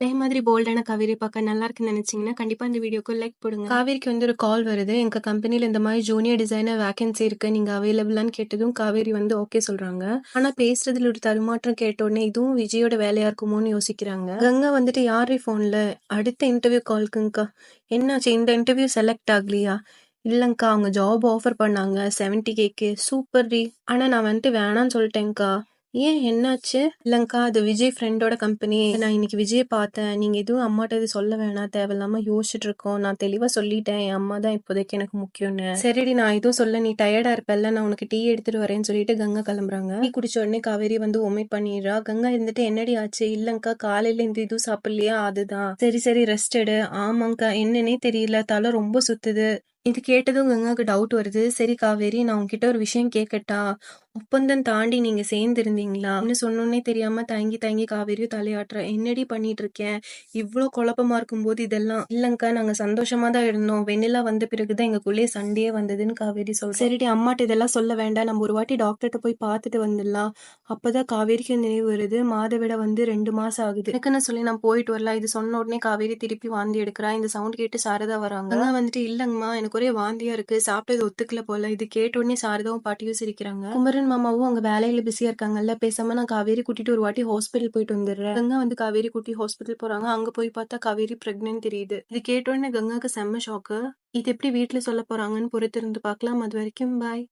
இதே மாதிரி போல்டான காவேரி பார்க்க நல்லா இருக்குன்னு நினைச்சீங்கன்னா, கண்டிப்பா இந்த வீடியோக்கு லைக் போடுங்க. காவேரிக்கு வந்து ஒரு கால் வருது. எங்க கம்பெனில இந்த மாதிரி ஜூனியர் டிசைனர் வேகன்சி இருக்கு. நீங்க அவைலபிளான்னு கேட்டதும் காவேரி வந்து ஓகே சொல்றாங்க. ஆனா பேசுறதுல ஒரு தடுமாற்றம் கேட்ட உடனே இதுவும் விஜயோட வேலையா இருக்குமோன்னு யோசிக்கிறாங்க. கங்கா வந்துட்டு யாரு ஃபோன்ல அடுத்த இன்டர்வியூ கால்க்குங்கக்கா. என்னாச்சு இந்த இன்டர்வியூ செலக்ட் ஆகலையா? இல்லங்கா அவங்க ஜாப் ஆஃபர் பண்ணாங்க 70K சூப்பர் டி. ஆனா நான் வந்துட்டு வேணான்னு சொல்லிட்டேன்க்கா. ஏன் என்னாச்சு? இல்லங்கா அது விஜய் ஃப்ரெண்டோட கம்பெனி. நான் இன்னைக்கு விஜய பார்த்தேன். நீங்க எதுவும் அம்மாட்ட இது சொல்ல வேணாம். தேவையில்லாம யோசிச்சுட்டு இருக்கோம். நான் தெளிவா சொல்லிட்டேன். என் அம்மா தான் இப்போதைக்கு எனக்கு முக்கியம்னு. சரிடி நான் எதுவும் சொல்ல நீ டயர்டா இருப்பல்ல நான் உனக்கு டீ எடுத்துட்டு வரேன்னு சொல்லிட்டு கங்கா கிளம்புறாங்க. டீ குடிச்ச உடனே காவேரி வந்து ஒமிட் பண்ணிடுறா. கங்கா இருந்துட்டு என்னடி ஆச்சு? இல்லங்கா காலையில இந்த இதுவும் சாப்பிடலையா அதுதான். சரி சரி ரெஸ்ட் எடு. ஆமாங்கா என்னன்னே தெரியல தலை ரொம்ப சுத்துது. இது கேட்டதும் கங்காக்கு டவுட் வருது. சரி காவேரி நான் உன்கிட்ட ஒரு விஷயம் கேட்கட்டா? ஒப்பந்தம் தாண்டி நீங்க சேர்ந்திருந்தீங்களா? ன்னு சொன்னோன்னே தெரியாம தயங்கி தயங்கி காவேரியும் தலையாட்டுறா. என்னடி பண்ணிட்டு இருக்கேன்? இவ்ளோ குழப்பமா இருக்கும்போது இதெல்லாம். இல்லங்கா நாங்க சந்தோஷமா தான் இருந்தோம். வெண்ணிலா வந்த பிறகுதான் எங்களுக்குள்ளேயே சண்டையே வந்ததுன்னு காவேரி சொல்றா. சரிடி அம்மாட்ட இதெல்லாம் சொல்ல வேண்டாம். நம்ம ஒரு வாட்டி டாக்டர்கிட்ட போய் பார்த்துட்டு வந்துடலாம். அப்பதான் காவேரிக்கு நினைவு வருது. மாதவிட வந்து 2 மாசம் ஆகுது. எனக்குன்னு சொல்லி நான் போயிட்டு வரலாம். இது சொன்ன உடனே காவேரி திருப்பி வாந்தி எடுக்கிறா. இந்த சவுண்ட் கேட்டு சாரதா வராங்க. அங்க வந்துட்டு இல்லங்கம்மா எனக்கு ஒரே வாந்தியா இருக்கு. சாப்பிட்டது ஒத்துக்கல போல. இது கேட்ட உடனே சாரதாவும் பாட்டியும் சிரிக்கிறாங்க. குமரன் மாமாவும் அங்க வேலையில பிஸியா இருக்காங்கல்ல. பேசாம நான் காவேரி கூட்டிட்டு ஒரு வாட்டி ஹாஸ்பிட்டல் போயிட்டு வந்துடுறேன். கங்கா வந்து காவேரி கூட்டி ஹாஸ்பிட்டல் போறாங்க. அங்க போய் பார்த்தா காவேரி பிரெக்னென்ட் தெரியுது. இது கேட்ட உடனே கங்காக்கு செம்ம ஷாக்கு. இது எப்படி வீட்டுல சொல்ல போறாங்கன்னு பொறுத்திருந்து பார்க்கலாம். அது வரைக்கும் பாய்.